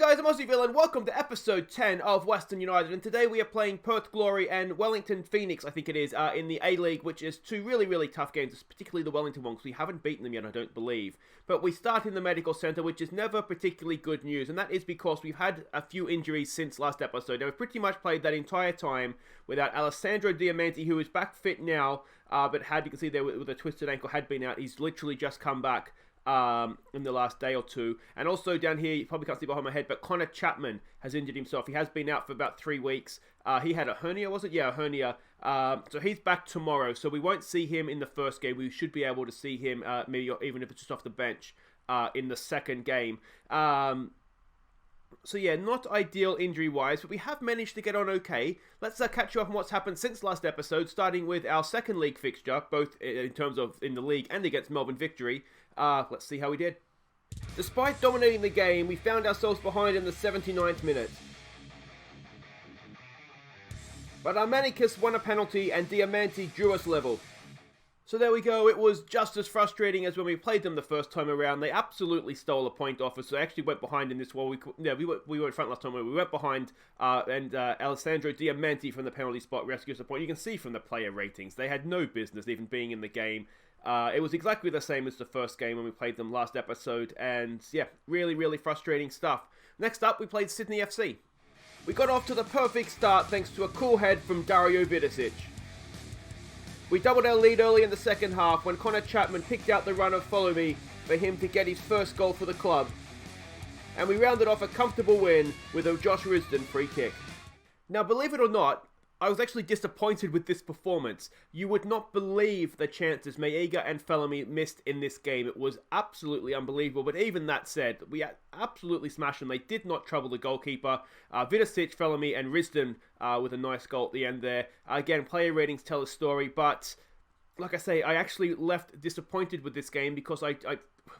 guys, I'm Aussie and welcome to episode 10 of Western United, and today we are playing Perth Glory and Wellington Phoenix, I think it is, in the A-League, which is two really tough games, particularly the Wellington one, because we haven't beaten them yet, I don't believe. But we start in the medical centre, which is never particularly good news, and that is because we've had a few injuries since last episode. Now, we've pretty much played that entire time without Alessandro Diamanti, who is back fit now, but you can see there with a twisted ankle, had been out. He's literally just come back in the last day or two. And also down here, you probably can't see behind my head, but Connor Chapman has injured himself. He has been out for about 3 weeks. He had a hernia, was it? Yeah, a hernia. So he's back tomorrow, so we won't see him in the first game. We should be able to see him, maybe even if it's just off the bench, in the second game. So yeah, not ideal injury-wise, but we have managed to get on okay. Let's catch you up on what's happened since last episode, starting with our second league fixture, both in terms of in the league and against Melbourne Victory. Let's see how we did. Despite dominating the game, we found ourselves behind in the 79th minute. But Armanicus won a penalty and Diamanti drew us level. So there we go, it was just as frustrating as when we played them the first time around. They absolutely stole a point off us, so they actually went behind in this one. We were in front last time, we went behind, and Alessandro Diamanti from the penalty spot rescues a point. You can see from the player ratings, they had no business even being in the game. It was exactly the same as the first game when we played them last episode, and yeah, really frustrating stuff. Next up, we played Sydney FC. We got off to the perfect start thanks to a cool head from Dario Vidicic. We doubled our lead early in the second half when Connor Chapman picked out the run of Follow Me for him to get his first goal for the club. And we rounded off a comfortable win with a Josh Risdon free kick. Now, believe it or not, I was actually disappointed with this performance. You would not believe the chances Maiga and Felamy missed in this game. It was absolutely unbelievable. But even that said, we absolutely smashed them. They did not trouble the goalkeeper. Vidicic, Felamy and Risdon with a nice goal at the end there. Again, player ratings tell a story. But like I say, I actually left disappointed with this game because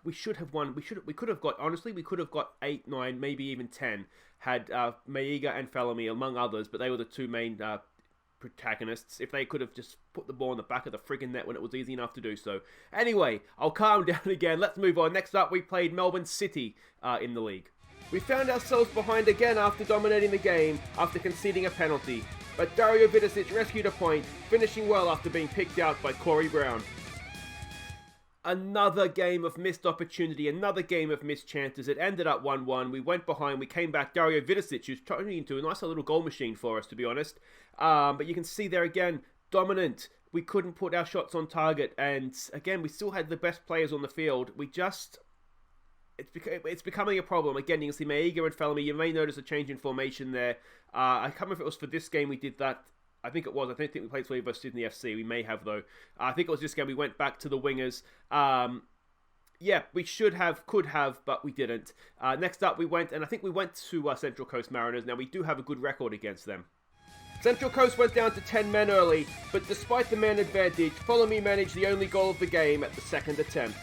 we should have won. We could have got, honestly, we could have got 8, 9, maybe even 10 had Maiga and Felamy among others. But they were the two main protagonists. If they could have just put the ball in the back of the friggin' net when it was easy enough to do so. Anyway, I'll calm down again. Let's move on. Next up, we played Melbourne City in the league. We found ourselves behind again after dominating the game, after conceding a penalty. But Dario Vidicic rescued a point, finishing well after being picked out by Corey Brown. Another game of missed opportunity, another game of missed chances. It ended up 1-1. We went behind, we came back. Dario Vidicic, who's turning into a nice little goal machine for us, to be honest. But you can see there again, dominant. We couldn't put our shots on target. And again, we still had the best players on the field. It's becoming a problem. Again, you can see Maiga and Felamy. You may notice a change in formation there. I can't remember if it was for this game we did that. I think it was. I think we played versus Sydney FC. We may have, though. I think it was this game. We went back to the wingers. Yeah, we could have, but we didn't. Next up, we went to Central Coast Mariners. Now, we do have a good record against them. Central Coast went down to 10 men early, but despite the man advantage, Follow Me managed the only goal of the game at the second attempt.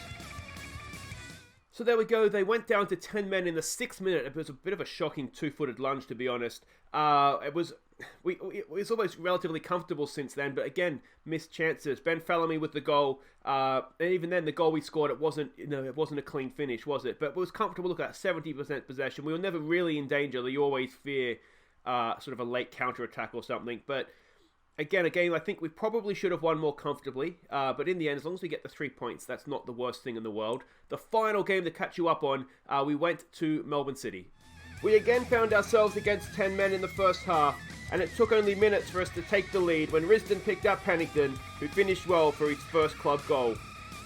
So there we go, they went down to 10 men in the 6th minute. It was a bit of a shocking two-footed lunge, to be honest. It was almost relatively comfortable since then, but again, missed chances. Ben Felamy with the goal, and even then, the goal we scored, it wasn't a clean finish, was it? But it was comfortable. Look at that, 70% possession. We were never really in danger. You always fear sort of a late counter-attack or something, but again, a game I think we probably should have won more comfortably, but in the end, as long as we get the 3 points, that's not the worst thing in the world. The final game to catch you up on, we went to Melbourne City. We again found ourselves against 10 men in the first half, and it took only minutes for us to take the lead when Risdon picked out Pennington, who finished well for his first club goal.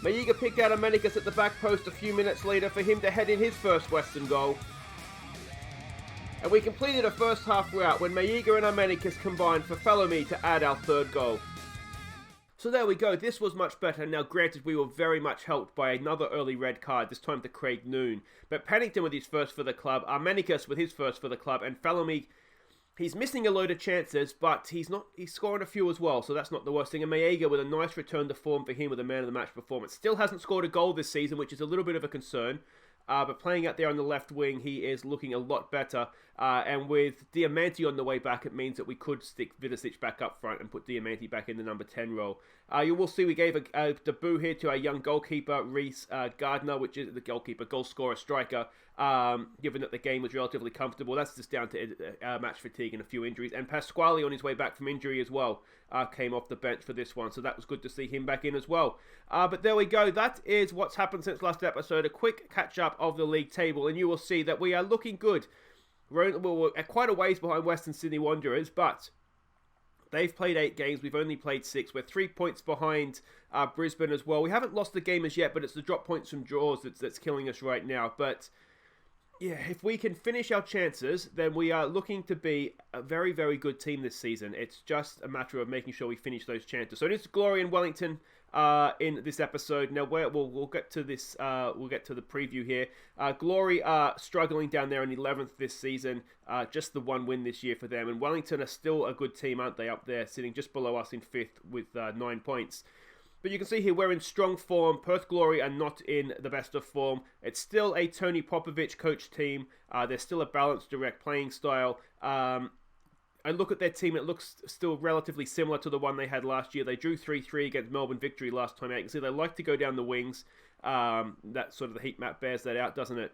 Maiga picked out Armanicus at the back post a few minutes later for him to head in his first Western goal. And we completed a first half rout when Maiga and Armanicus combined for Follow Me to add our third goal. So there we go, this was much better. Now granted, we were very much helped by another early red card, this time to Craig Noon. But Pennington with his first for the club, Armanicus with his first for the club, and Follow Me, he's missing a load of chances, but he's scoring a few as well, so that's not the worst thing. And Maiga with a nice return to form for him with a man of the match performance. Still hasn't scored a goal this season, which is a little bit of a concern. But playing out there on the left wing, he is looking a lot better. And with Diamanti on the way back, it means that we could stick Vidicic back up front and put Diamanti back in the number 10 role. You will see we gave a debut here to our young goalkeeper, Reece Gardner, which is the goalkeeper, goal scorer, striker, given that the game was relatively comfortable. That's just down to match fatigue and a few injuries. And Pasquale, on his way back from injury as well, came off the bench for this one. So that was good to see him back in as well. But there we go. That is what's happened since last episode. A quick catch-up of the league table. And you will see that we are looking good. We're quite a ways behind Western Sydney Wanderers, but they've played 8 games. We've only played 6. We're 3 points behind Brisbane as well. We haven't lost the game as yet, but it's the drop points from draws that's killing us right now. But yeah, if we can finish our chances, then we are looking to be a very, very good team this season. It's just a matter of making sure we finish those chances. So it is Glory and Wellington in this episode. Now we'll get to this. We'll get to the preview here. Glory are struggling down there in 11th this season. Just the one win this year for them. And Wellington are still a good team, aren't they? Up there, sitting just below us in 5th with 9 points. But you can see here we're in strong form. Perth Glory are not in the best of form. It's still a Tony Popovich coach team. There's still a balanced, direct playing style. I look at their team, it looks still relatively similar to the one they had last year. They drew 3-3 against Melbourne Victory last time out. You can see they like to go down the wings. That sort of the heat map bears that out, doesn't it?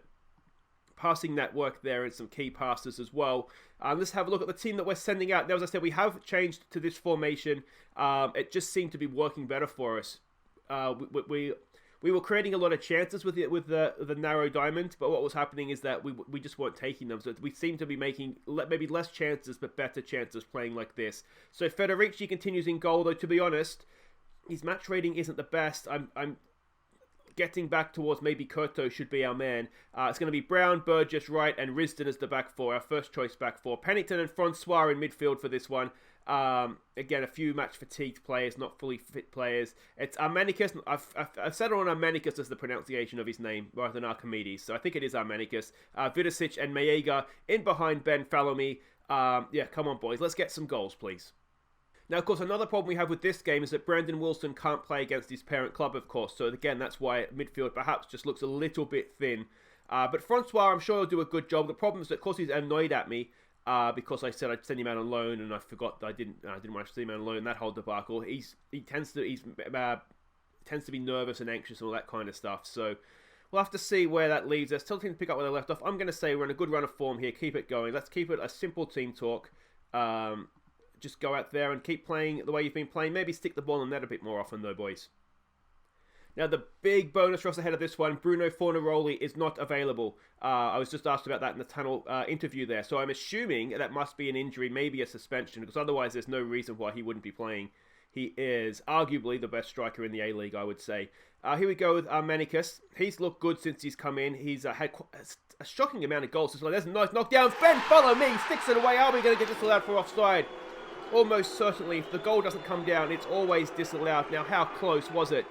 Passing network there and some key passes as well. Let's have a look at the team that we're sending out. Now, as I said, we have changed to this formation. It just seemed to be working better for us. We were creating a lot of chances with the narrow diamond, but what was happening is that we just weren't taking them. So we seem to be making maybe less chances, but better chances playing like this. So Federici continues in goal, though to be honest, his match rating isn't the best. I'm getting back towards maybe Kurto should be our man. It's going to be Brown, Burgess, Wright, and Risdon as the back four, our first choice back four. Pennington and Francois in midfield for this one. Again, a few match fatigued players, not fully fit players. It's Armenicus. I've settled on Armenicus as the pronunciation of his name rather than Archimedes, so I think it is Armenicus. Vidicic and Maega in behind Ben Falomi. Yeah, come on, boys. Let's get some goals, please. Now, of course, another problem we have with this game is that Brandon Wilson can't play against his parent club, of course. So, again, that's why midfield perhaps just looks a little bit thin. But Francois, I'm sure he'll do a good job. The problem is that, of course, he's annoyed at me because I said I'd send him out on loan, and I forgot that I didn't want to send him out on loan. That whole debacle. He tends to be nervous and anxious and all that kind of stuff. So we'll have to see where that leaves us. Still team to pick up where they left off. I'm going to say we're in a good run of form here. Keep it going. Let's keep it a simple team talk. Just go out there and keep playing the way you've been playing. Maybe stick the ball in the net a bit more often, though, boys. Now, the big bonus for us ahead of this one, Bruno Fornaroli is not available. I was just asked about that in the tunnel interview there. So I'm assuming that must be an injury, maybe a suspension, because otherwise there's no reason why he wouldn't be playing. He is arguably the best striker in the A-League, I would say. Here we go with Armenicus. He's looked good since he's come in. He's had a shocking amount of goals. There's a nice knockdown. Ben, follow me. Sticks it away. Are we going to get disallowed for offside? Almost certainly, if the goal doesn't come down, it's always disallowed. Now, how close was it?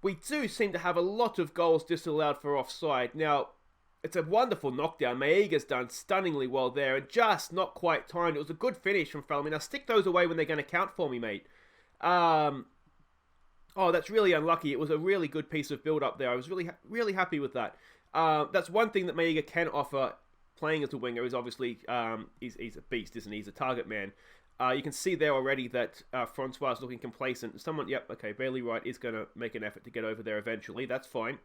We do seem to have a lot of goals disallowed for offside. Now, it's a wonderful knockdown. Maega's done stunningly well there, and just not quite timed. It was a good finish from Falmy. Now, stick those away when they're going to count for me, mate. Oh, that's really unlucky. It was a really good piece of build-up there. I was really happy with that. That's one thing that Maega can offer playing as a winger is obviously he's a beast, isn't he? He's a target man. You can see there already that Francois is looking complacent. Bailey Wright is going to make an effort to get over there eventually. That's fine.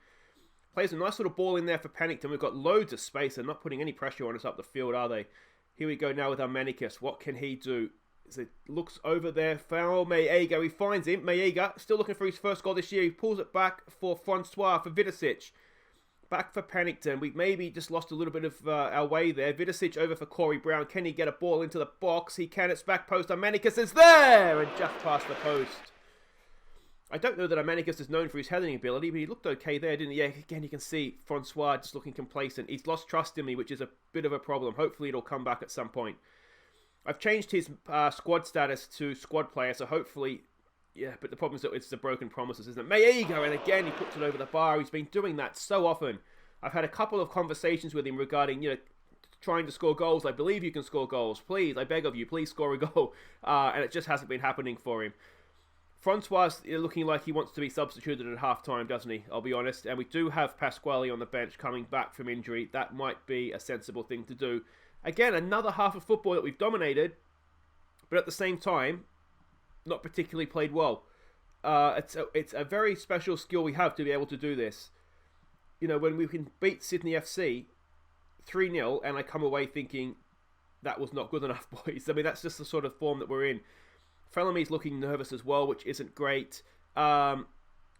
Plays a nice little ball in there for Pennington. We've got loads of space. They're not putting any pressure on us up the field, are they? Here we go now with Armenicus. What can he do? As it looks over there, foul Maega. He finds him. Maega still looking for his first goal this year. He pulls it back for Francois, for Vidicic. Back for Pennington. We maybe just lost a little bit of our way there. Vidicic over for Corey Brown. Can he get a ball into the box? He can. It's back post. Armenicus is there! And just past the post. I don't know that Armenicus is known for his heading ability, but he looked okay there, didn't he? Yeah, again, you can see Francois just looking complacent. He's lost trust in me, which is a bit of a problem. Hopefully it'll come back at some point. I've changed his squad status to squad player, so hopefully... Yeah, but the problem is that it's the broken promises, isn't it? Maega, and again, he puts it over the bar. He's been doing that so often. I've had a couple of conversations with him regarding, trying to score goals. I believe you can score goals. Please, I beg of you, please score a goal. And it just hasn't been happening for him. Francois looking like he wants to be substituted at half-time, doesn't he? I'll be honest. And we do have Pasquale on the bench coming back from injury. That might be a sensible thing to do. Again, another half of football that we've dominated, but at the same time, not particularly played well. It's a very special skill we have to be able to do this. You know, when we can beat Sydney FC 3-0, and I come away thinking that was not good enough, boys. I mean, that's just the sort of form that we're in. Fellamy's looking nervous as well, which isn't great.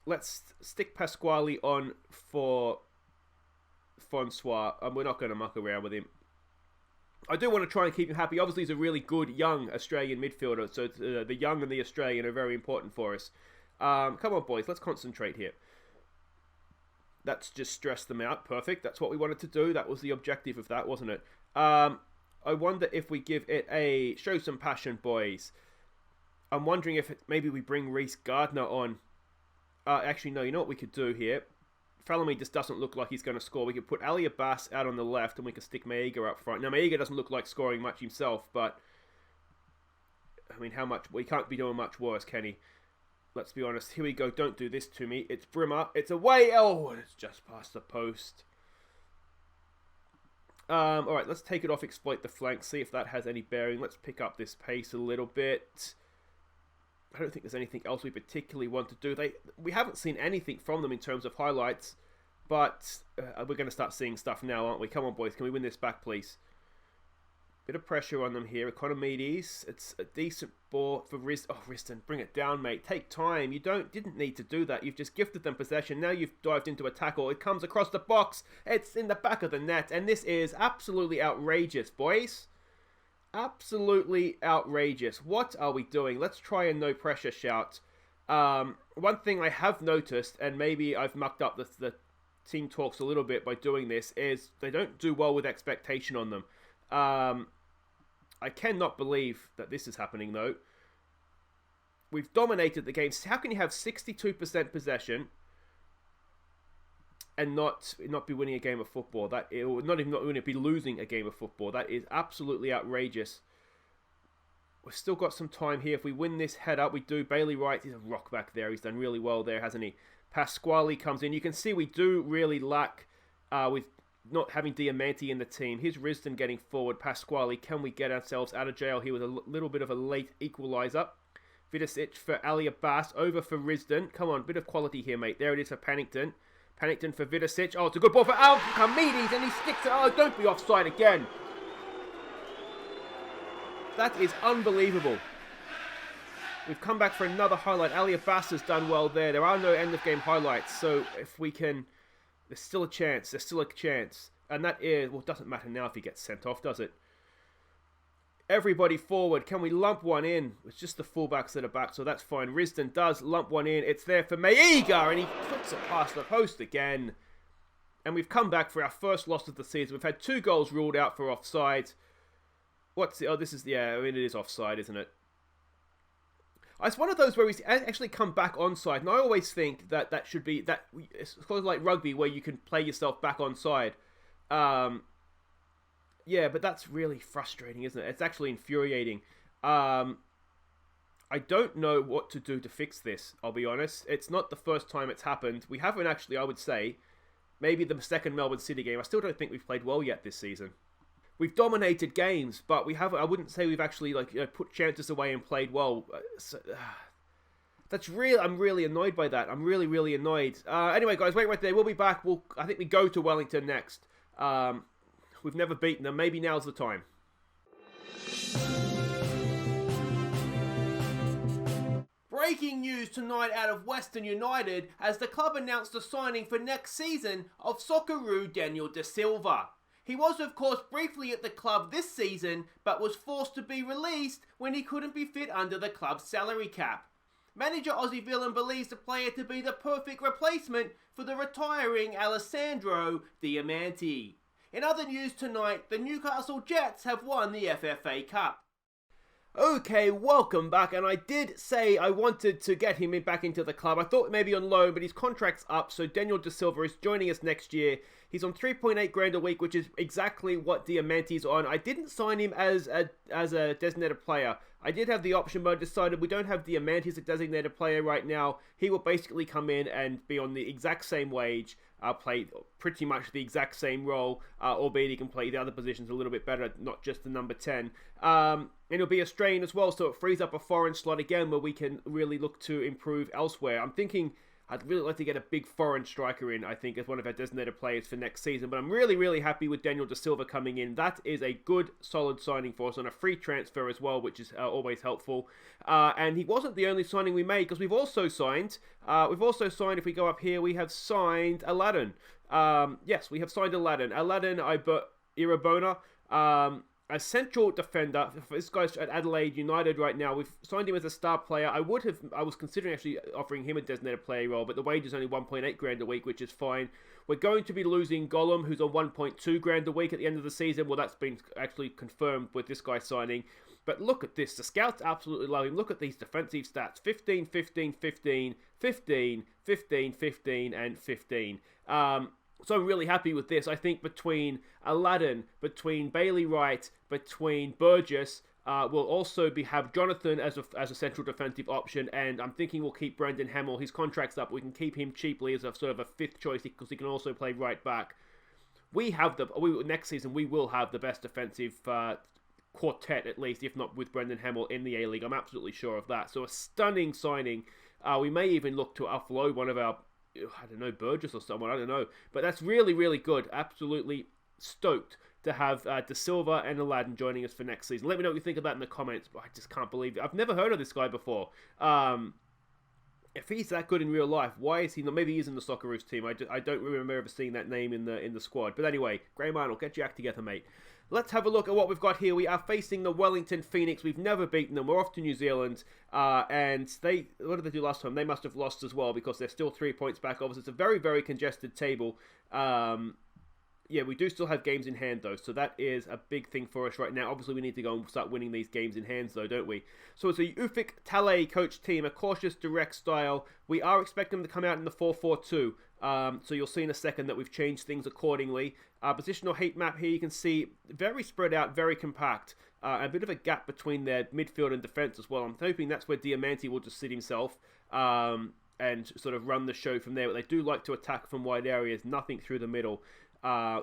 Let's stick Pasquale on for Francois. We're not going to muck around with him. I do want to try and keep him happy. Obviously, he's a really good young Australian midfielder, so the young and the Australian are very important for us. Come on, boys, let's concentrate here. That's just stress them out. Perfect. That's what we wanted to do. That was the objective of that, wasn't it? I wonder if we give it a show some passion, boys. I'm wondering if maybe we bring Reece Gardner on. Actually, no, you know what we could do here? Fallamy just doesn't look like he's going to score. We could put Ali Abbas out on the left and we could stick Maiga up front. Now, Maiga doesn't look like scoring much himself, but I mean, how much? We can't be doing much worse, can he? Let's be honest. Here we go. Don't do this to me. It's Brimmer. It's away. Oh, and it's just past the post. All right, let's take it off, exploit the flank, see if that has any bearing. Let's pick up this pace a little bit. I don't think there's anything else we particularly want to do. We haven't seen anything from them in terms of highlights, but we're going to start seeing stuff now, aren't we? Come on, boys. Can we win this back, please? Bit of pressure on them here. Economides. It's a decent ball for Riston. Oh, Riston, bring it down, mate. Take time. You didn't need to do that. You've just gifted them possession. Now you've dived into a tackle. It comes across the box. It's in the back of the net, and this is absolutely outrageous, boys. Absolutely outrageous. What are we doing? Let's try a no pressure shout. One thing I have noticed, and maybe I've mucked up the team talks a little bit by doing this, is they don't do well with expectation on them. I cannot believe that this is happening, though. We've dominated the game. How can you have 62% possession and not be winning a game of football? Not be losing a game of football. That is absolutely outrageous. We've still got some time here. If we win this head up, we do. Bailey Wright, he's a rock back there. He's done really well there, hasn't he? Pasquale comes in. You can see we do really lack with not having Diamanti in the team. Here's Riston getting forward. Pasquale, can we get ourselves out of jail here with a little bit of a late equaliser? Vidicic for Ali Abbas, over for Riston. Come on, bit of quality here, mate. There it is for Pannington. Pannington for Vidicic. Oh, it's a good ball for Archimedes, and he sticks it. Oh, don't be offside again. That is unbelievable. We've come back for another highlight. Ali Abbas has done well there. There are no end-of-game highlights, so if we can... There's still a chance. There's still a chance. And that is... Well, it doesn't matter now if he gets sent off, does it? Everybody forward. Can we lump one in? It's just the fullbacks that are back, so that's fine. Riston does lump one in. It's there for Maiga, and he puts it past the post again. And we've come back for our first loss of the season. We've had 2 goals ruled out for offside. What's the... Oh, this is... Yeah, I mean, it is offside, isn't it? It's one of those where we actually come back onside, and I always think that should be... It's sort of like rugby, where you can play yourself back onside. Yeah, but that's really frustrating, isn't it? It's actually infuriating. I don't know what to do to fix this, I'll be honest. It's not the first time it's happened. We haven't actually, I would say, maybe the second Melbourne City game. I still don't think we've played well yet this season. We've dominated games, but we haven't. I wouldn't say we've actually put chances away and played well. That's real. I'm really annoyed by that. I'm really, really annoyed. Anyway, guys, wait right there. We'll be back. I think we go to Wellington next. We've never beaten them. Maybe now's the time. Breaking news tonight out of Western United as the club announced the signing for next season of Socceroo Daniel Da Silva. He was, of course, briefly at the club this season, but was forced to be released when he couldn't be fit under the club's salary cap. Manager Aussie Villain believes the player to be the perfect replacement for the retiring Alessandro Diamanti. In other news tonight, the Newcastle Jets have won the FFA Cup. Okay, welcome back, and I did say I wanted to get him back into the club. I thought maybe on loan, but his contract's up, so Daniel Da Silva is joining us next year. He's on 3.8 grand a week, which is exactly what Diamanti's on. I didn't sign him as a designated player. I did have the option, but I decided we don't have Diamante as a designated player right now. He will basically come in and be on the exact same wage, play pretty much the exact same role, albeit he can play the other positions a little bit better, not just the number 10. And it'll be Australian as well, so it frees up a foreign slot again where we can really look to improve elsewhere. I'm thinking I'd really like to get a big foreign striker in, I think, as one of our designated players for next season. But I'm really, really happy with Daniel De Silva coming in. That is a good, solid signing for us on a free transfer as well, which is always helpful. And he wasn't the only signing we made, because we've also signed, if we go up here, we have signed Aladdin. Yes, we have signed Aladdin. Aladdin Irabona. A central defender. This guy's at Adelaide United right now. We've signed him as a star player. I was considering actually offering him a designated player role, but the wage is only 1.8 grand a week, which is fine. We're going to be losing Gollum, who's on 1.2 grand a week at the end of the season. Well, that's been actually confirmed with this guy signing. But look at this. The scouts absolutely love him. Look at these defensive stats. 15, 15, 15, 15, 15, 15, and 15. So I'm really happy with this. I think between Aladdin, between Bailey Wright, between Burgess, we'll also have Jonathan as a central defensive option, and I'm thinking we'll keep Brendan Hamill. His contract's up. We can keep him cheaply as a sort of a fifth choice because he can also play right back. Next season we will have the best defensive quartet, at least, if not with Brendan Hamill in the A-League. I'm absolutely sure of that. So a stunning signing. We may even look to offload one of our, I don't know, Burgess or someone, I don't know. But that's really, really good. Absolutely stoked to have De Silva and Aladdin joining us for next season. Let me know what you think of that in the comments. But I just can't believe it. I've never heard of this guy before. If he's that good in real life, why is he not? Maybe he's in the Socceroos team. I don't remember ever seeing that name in the squad. But anyway, Graham Arnold, get your act together, mate. Let's have a look at what we've got here. We are facing the Wellington Phoenix. We've never beaten them. We're off to New Zealand. And what did they do last time? They must have lost as well because they're still 3 points back. Obviously, it's a very, very congested table. Yeah, we do still have games in hand, though. So that is a big thing for us right now. Obviously, we need to go and start winning these games in hands, though, don't we? So it's a Ufuk Talay coach team, a cautious, direct style. We are expecting them to come out in the 4-4-2. So you'll see in a second that we've changed things accordingly. Positional heat map here, you can see very spread out, very compact. A bit of a gap between their midfield and defence as well. I'm hoping that's where Diamante will just sit himself and sort of run the show from there. But they do like to attack from wide areas, nothing through the middle.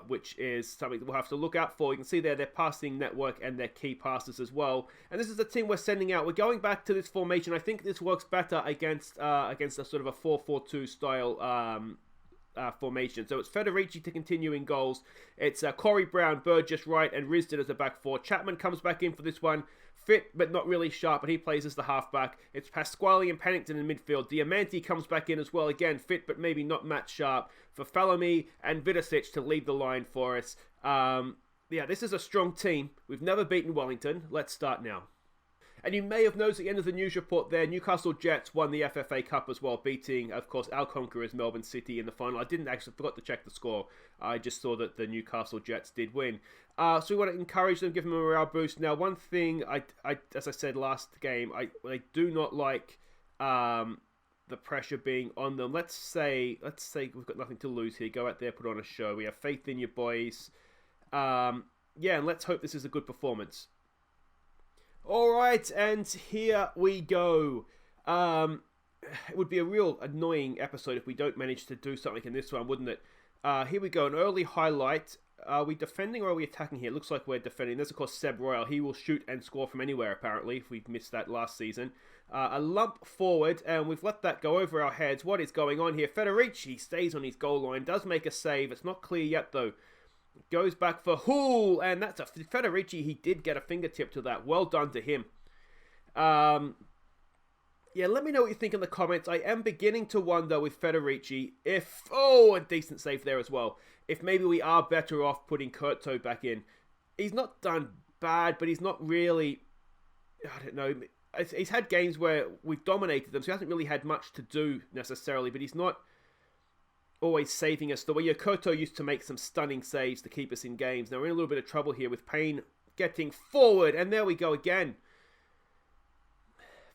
Which is something that we'll have to look out for. You can see there their passing network and their key passes as well. And this is the team we're sending out. We're going back to this formation. I think this works better against a sort of a 4-4-2 style formation. So it's Federici to continue in goals. It's Corey Brown, Burgess, Wright, and Risdon as a back four. Chapman comes back in for this one. Fit, but not really sharp, but he plays as the halfback. It's Pasquale and Pennington in midfield. Diamante comes back in as well. Again, fit, but maybe not match sharp. For Falami and Vidicic to lead the line for us. Yeah, this is a strong team. We've never beaten Wellington. Let's start now. And you may have noticed at the end of the news report there, Newcastle Jets won the FFA Cup as well, beating, of course, our conquerors, Melbourne City, in the final. I forgot to check the score. I just saw that the Newcastle Jets did win. So we want to encourage them, give them a morale boost. Now, one thing, as I said last game, I do not like the pressure being on them. Let's say we've got nothing to lose here. Go out there, put on a show. We have faith in you, boys. Yeah, and let's hope this is a good performance. Alright, and here we go. It would be a real annoying episode if we don't manage to do something in this one, wouldn't it? Here we go, an early highlight. Are we defending or are we attacking here? It looks like we're defending. There's, of course, Seb Royal. He will shoot and score from anywhere, apparently, if we've missed that last season. A lump forward, and we've let that go over our heads. What is going on here? Federici stays on his goal line, does make a save. It's not clear yet, though. Goes back for Hull, and that's a Federici. He did get a fingertip to that. Well done to him. Yeah, let me know what you think in the comments. I am beginning to wonder with Federici if... Oh, a decent save there as well. If maybe we are better off putting Kurto back in. He's not done bad, but he's not really... I don't know. He's had games where we've dominated them, so he hasn't really had much to do necessarily, but he's not always saving us the way Kurto used to make some stunning saves to keep us in games. Now we're in a little bit of trouble here with Payne getting forward, and there we go again.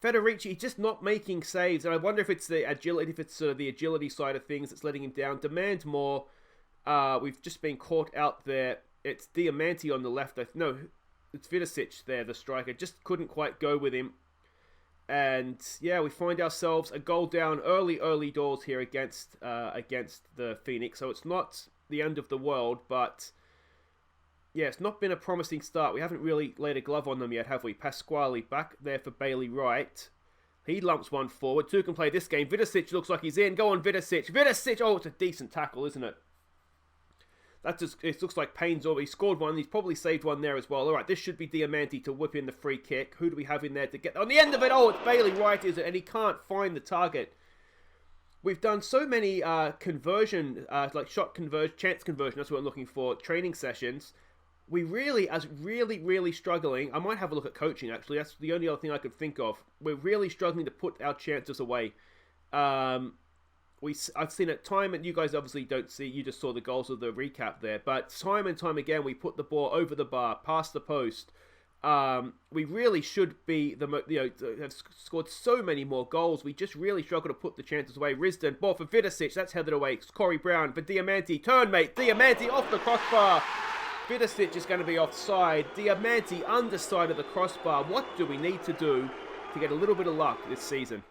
Federici just not making saves, and I wonder if it's the agility, if it's sort of the agility side of things that's letting him down. Demand more. We've just been caught out there. It's Diamante on the left. No, it's Vidicic there, the striker. Just couldn't quite go with him. And yeah, we find ourselves a goal down early doors here against the Phoenix. So it's not the end of the world, but yeah, it's not been a promising start. We haven't really laid a glove on them yet, have we? Pasquale back there for Bailey Wright. He lumps one forward. Two can play this game. Vidicic looks like he's in. Go on, Vidicic. Vidicic! Oh, it's a decent tackle, isn't it? It looks like Payne's already scored one. He's probably saved one there as well. All right, this should be Diamanti to whip in the free kick. Who do we have in there to get on the end of it? Oh, it's Bailey Wright, is it? And he can't find the target. We've done so many conversion, like shot conversion, chance conversion, that's what I'm looking for, training sessions. We really, really struggling. I might have a look at coaching, actually. That's the only other thing I could think of. We're really struggling to put our chances away. I've seen it time, and you guys obviously don't see, you just saw the goals of the recap there, but time and time again, we put the ball over the bar, past the post. We really should be, have scored so many more goals. We just really struggle to put the chances away. Risdon, ball for Vidicic, that's headed away. It's Corey Brown for Diamanti. Turn, mate. Diamanti off the crossbar. Vidicic is going to be offside. Diamanti underside of the crossbar. What do we need to do to get a little bit of luck this season?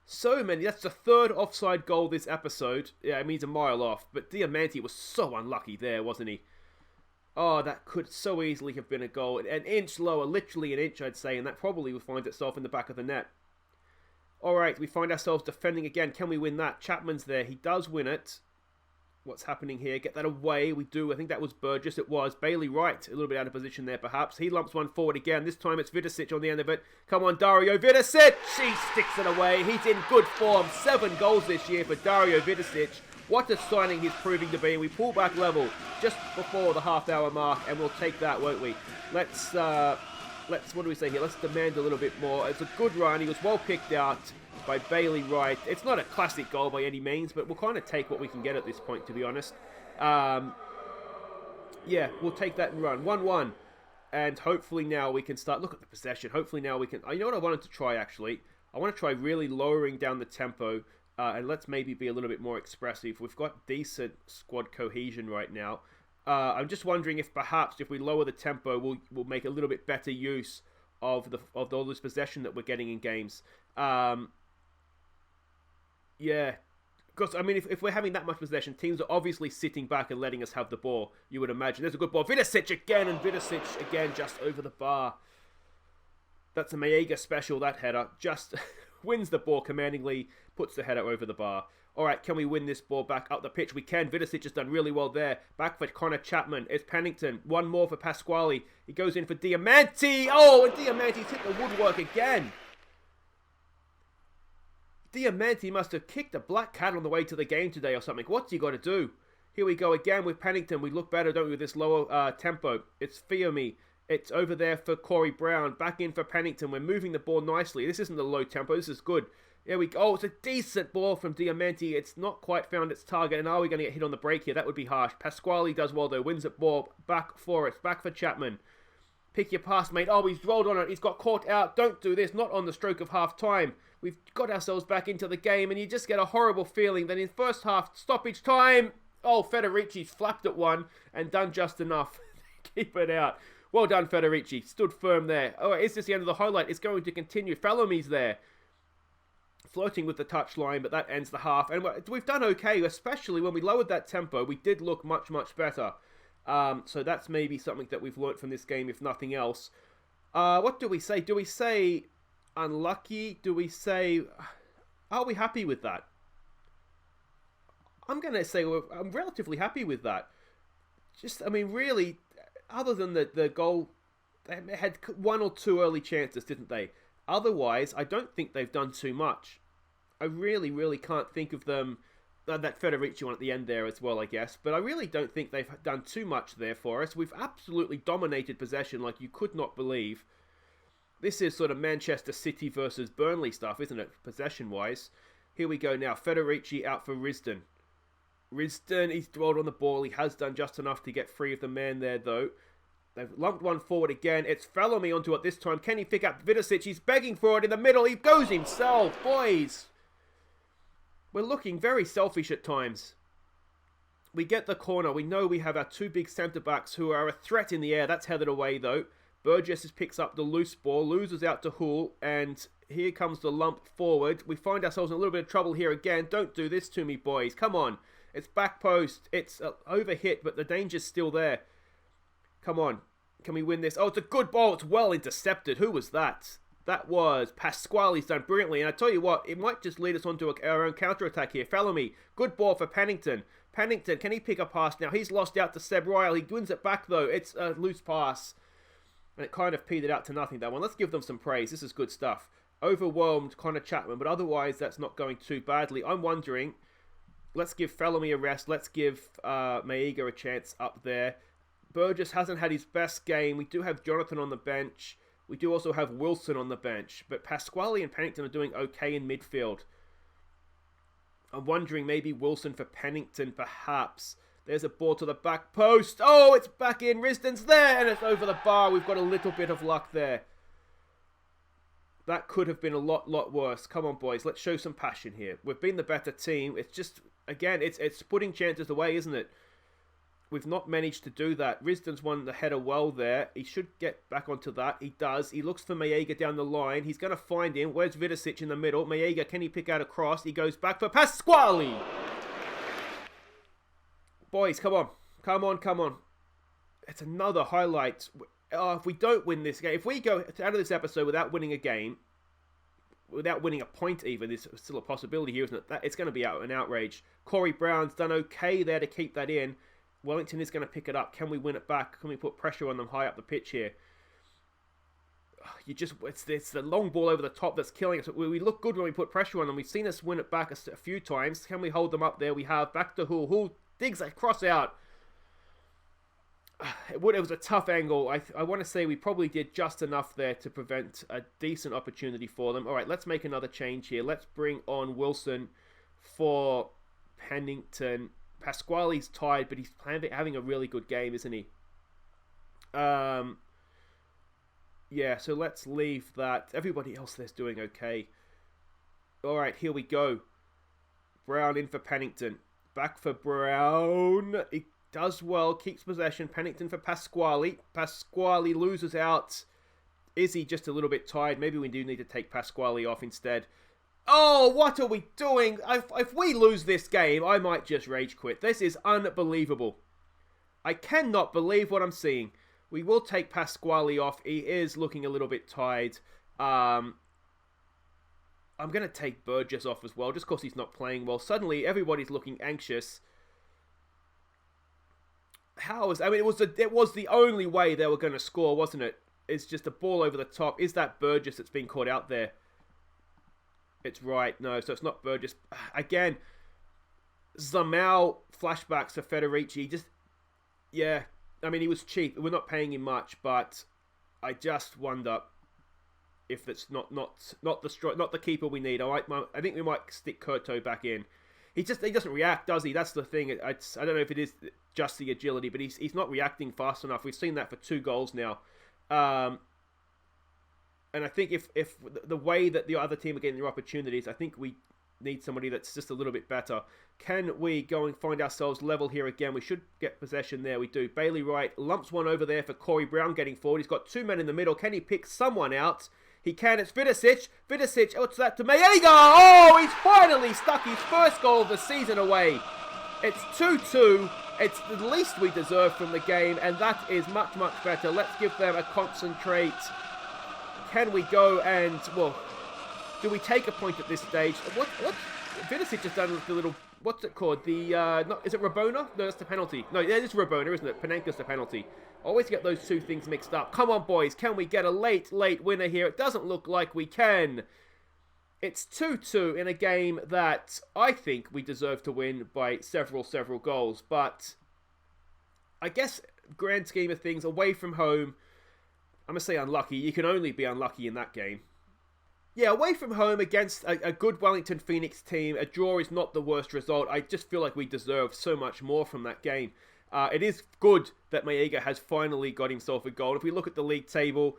So many. That's the third offside goal this episode. Yeah, it means a mile off. But Diamanti was so unlucky there, wasn't he? Oh, that could so easily have been a goal. An inch lower, literally an inch, I'd say. And that probably will find itself in the back of the net. Alright, we find ourselves defending again. Can we win that? Chapman's there. He does win it. What's happening here? Get that away. We do. I think that was Burgess. It was. Bailey Wright. A little bit out of position there, perhaps. He lumps one forward again. This time it's Vidicic on the end of it. Come on, Dario Vidicic. He sticks it away. He's in good form. 7 goals this year for Dario Vidicic. What a signing he's proving to be. We pull back level just before the half-hour mark, and we'll take that, won't we? Let's what do we say here? Let's demand a little bit more. It's a good run. He was well picked out by Bailey Wright. It's not a classic goal by any means, but we'll kind of take what we can get at this point, to be honest. Yeah, we'll take that and run. 1-1. And hopefully now we can start... Look at the possession. Hopefully now we can... You know what I wanted to try, actually? I want to try really lowering down the tempo, and let's maybe be a little bit more expressive. We've got decent squad cohesion right now. I'm just wondering if perhaps if we lower the tempo, we'll make a little bit better use of all this possession that we're getting in games. Yeah, because, I mean, if we're having that much possession, teams are obviously sitting back and letting us have the ball, you would imagine. There's a good ball. Vidicic again, and Vidicic again just over the bar. That's a Maega special, that header. Just wins the ball commandingly, puts the header over the bar. All right, can we win this ball back up the pitch? We can. Vidicic has done really well there. Back for Connor Chapman. It's Pennington. One more for Pasquale. He goes in for Diamanti. Oh, and Diamanti's hit the woodwork again. Diamanti must have kicked a black cat on the way to the game today or something. What's he got to do? Here we go again with Pennington. We look better, don't we, with this lower tempo. It's Fiomi. It's over there for Corey Brown. Back in for Pennington. We're moving the ball nicely. This isn't the low tempo. This is good. Here we go. Oh, it's a decent ball from Diamanti. It's not quite found its target. And are we going to get hit on the break here? That would be harsh. Pasquale does well, though. Wins the ball. Back for it. Back for Chapman. Pick your pass, mate. Oh, he's rolled on it. He's got caught out. Don't do this. Not on the stroke of half time. We've got ourselves back into the game, and you just get a horrible feeling that in first half stoppage time, oh, Federici's flapped at one and done just enough to keep it out. Well done, Federici. Stood firm there. Oh, is this the end of the highlight? It's going to continue. Falomi's there. Floating with the touchline, but that ends the half. And we've done okay, especially when we lowered that tempo. We did look much, much better. So that's maybe something that we've learnt from this game, if nothing else. What do we say? Do we say unlucky? Do we say... Are we happy with that? I'm going to say I'm relatively happy with that. Just, I mean, really, other than the goal, they had 1 or 2 early chances, didn't they? Otherwise, I don't think they've done too much. I really, really can't think of them... That Federici one at the end there as well, I guess. But I really don't think they've done too much there for us. We've absolutely dominated possession like you could not believe. This is sort of Manchester City versus Burnley stuff, isn't it? Possession-wise. Here we go now. Federici out for Risdon. Risdon, he's dwelled on the ball. He has done just enough to get free of the man there, though. They've lumped one forward again. It's Falomi onto it this time. Can he pick up Vidicic? He's begging for it in the middle. He goes himself. Boys, we're looking very selfish at times. We get the corner. We know we have our two big centre-backs who are a threat in the air. That's headed away, though. Burgess picks up the loose ball, loses out to Hull, and here comes the lump forward. We find ourselves in a little bit of trouble here again. Don't do this to me, boys. Come on. It's back post. It's overhit, but the danger's still there. Come on. Can we win this? Oh, it's a good ball. It's well intercepted. Who was that? That was Pasquale's done brilliantly. And I tell you what, it might just lead us on to our own counter-attack here. Felamy, good ball for Pennington. Pennington, can he pick a pass now? He's lost out to Seb Ryle. He wins it back, though. It's a loose pass. And it kind of petered out to nothing, that one. Let's give them some praise. This is good stuff. Overwhelmed Connor Chapman, but otherwise that's not going too badly. I'm wondering, let's give Felamy a rest. Let's give Maiga a chance up there. Burgess hasn't had his best game. We do have Jonathan on the bench. We do also have Wilson on the bench. But Pasquale and Pennington are doing okay in midfield. I'm wondering maybe Wilson for Pennington, perhaps. There's a ball to the back post. Oh, it's back in. Risden's there, and it's over the bar. We've got a little bit of luck there. That could have been a lot worse. Come on, boys. Let's show some passion here. We've been the better team. It's just, again, it's putting chances away, isn't it? We've not managed to do that. Risden's won the header well there. He should get back onto that. He does. He looks for Maiga down the line. He's going to find him. Where's Vidicic in the middle? Maiga, can he pick out a cross? He goes back for Pasquale. Boys, come on. Come on. It's another highlight. If we don't win this game, if we go out of this episode without winning a game, without winning a point even, there's still a possibility here, isn't it? It's going to be an outrage. Corey Brown's done okay there to keep that in. Wellington is going to pick it up. Can we win it back? Can we put pressure on them high up the pitch here? It's the long ball over the top that's killing us. We look good when we put pressure on them. We've seen us win it back a few times. Can we hold them up there? We have. Back to Hull. Hull digs a cross out. It was a tough angle. I want to say we probably did just enough there to prevent a decent opportunity for them. All right, let's make another change here. Let's bring on Wilson for Pennington. Pasquale's tired, but he's having a really good game, isn't he? Yeah, so let's leave that. Everybody else there's doing okay. All right, here we go. Brown in for Pennington. Back for Brown. He does well, keeps possession. Pennington for Pasquale. Pasquale loses out. Is he just a little bit tired? Maybe we do need to take Pasquale off instead. Oh, what are we doing? If we lose this game, I might just rage quit. This is unbelievable. I cannot believe what I'm seeing. We will take Pasquale off. He is looking a little bit tired. I'm going to take Burgess off as well, just because he's not playing well. Suddenly, everybody's looking anxious. It was the only way they were going to score, wasn't it? It's just a ball over the top. Is that Burgess that's been caught out there? It's right. No, so it's not Burgess. Again, Zamel flashbacks to Federici. Yeah. I mean, he was cheap. We're not paying him much, but I just wonder if it's not the keeper we need. I think we might stick Kurto back in. He doesn't react, does he? That's the thing. I don't know if it is just the agility, but he's not reacting fast enough. We've seen that for 2 goals now. And I think if the way that the other team are getting their opportunities, I think we need somebody that's just a little bit better. Can we go and find ourselves level here again? We should get possession there. We do. Bailey Wright lumps one over there for Corey Brown getting forward. He's got 2 men in the middle. Can he pick someone out? He can. It's Vidicic. Vidicic. What's that to Maiga? Oh, he's finally stuck his first goal of the season away. It's 2-2. It's the least we deserve from the game, and that is much, much better. Let's give them a concentrate. Can we go and, well, do we take a point at this stage? What Vidicic has done with the little, what's it called? Is it Rabona? No, that's the penalty. No, yeah, it's Rabona, isn't it? Panenka's the penalty. Always get those 2 things mixed up. Come on, boys. Can we get a late winner here? It doesn't look like we can. It's 2-2 in a game that I think we deserve to win by several goals. But I guess, grand scheme of things, away from home, I'm going to say unlucky. You can only be unlucky in that game. Yeah, away from home against a good Wellington Phoenix team, a draw is not the worst result. I just feel like we deserve so much more from that game. It is good that Maiga has finally got himself a goal. If we look at the league table,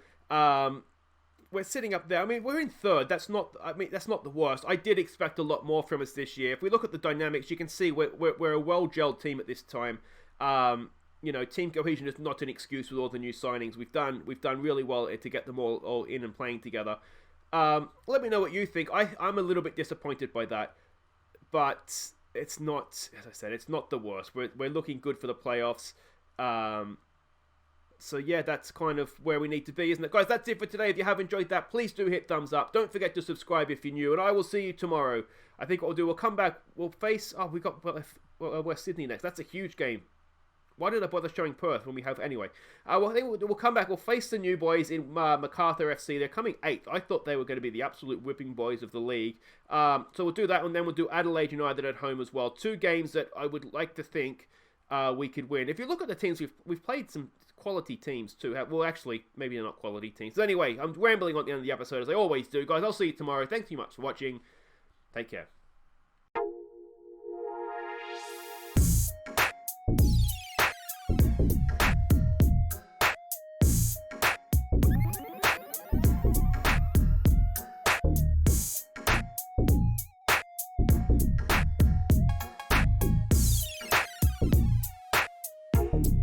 we're sitting up there. I mean, we're in third. That's not the worst. I did expect a lot more from us this year. If we look at the dynamics, you can see we're a well-gelled team at this time. Team cohesion is not an excuse with all the new signings. We've done really well to get them all in and playing together. Let me know what you think. I'm a little bit disappointed by that, but it's not, as I said, it's not the worst. We're looking good for the playoffs. So yeah, that's kind of where we need to be, isn't it? Guys, that's it for today. If you have enjoyed that, please do hit thumbs up. Don't forget to subscribe if you're new, and I will see you tomorrow. I think what we'll do, we'll come back, we'll face, we're Sydney next. That's a huge game. Why did I bother showing Perth when we have, anyway? I think we'll come back, we'll face the new boys in Macarthur FC. They're coming 8th. I thought they were going to be the absolute whipping boys of the league. So we'll do that, and then we'll do Adelaide United at home as well. 2 games that I would like to think we could win. If you look at the teams, we've played some quality teams too. Well, actually, maybe they're not quality teams. So anyway, I'm rambling on the end of the episode as I always do. Guys, I'll see you tomorrow. Thanks so much for watching. Take care.